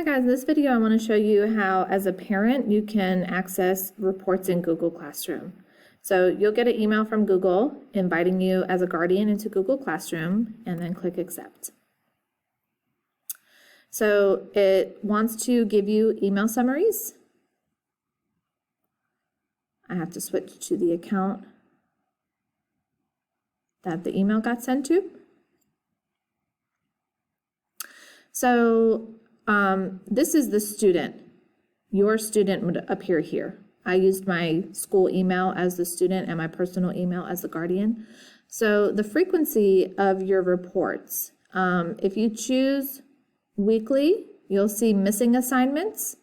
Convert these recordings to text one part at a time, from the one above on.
Hi guys, in this video I want to show you how as a parent you can access reports in Google Classroom. So you'll get an email from Google inviting you as a guardian into Google Classroom and then click accept. So it wants to give you email summaries. I have to switch to the account that the email got sent to. So this is the student. Your student would appear here. I used my school email as the student and my personal email as the guardian. So the frequency of your reports, if you choose weekly, you'll see missing assignments.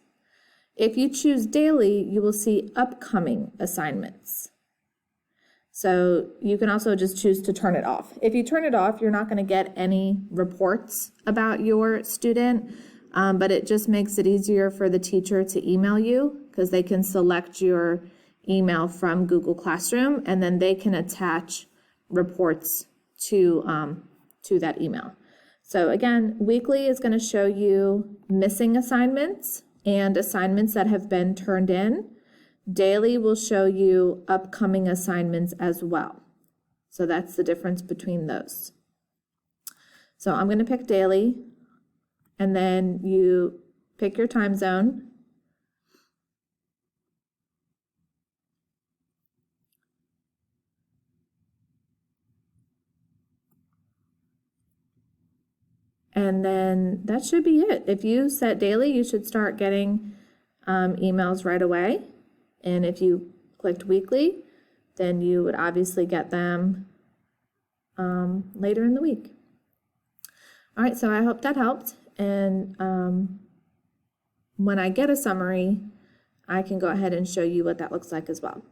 If you choose daily, you will see upcoming assignments. So you can also just choose to turn it off. If you turn it off, you're not going to get any reports about your student, but it just makes it easier for the teacher to email you because they can select your email from Google Classroom and then they can attach reports to that email. So again, weekly is going to show you missing assignments and assignments that have been turned in. Daily will show you upcoming assignments as well. So that's the difference between those. So I'm going to pick daily, and then you pick your time zone. And then that should be it. If you set daily, you should start getting emails right away. And if you clicked weekly, then you would obviously get them later in the week. All right, so I hope that helped. And when I get a summary, I can go ahead and show you what that looks like as well.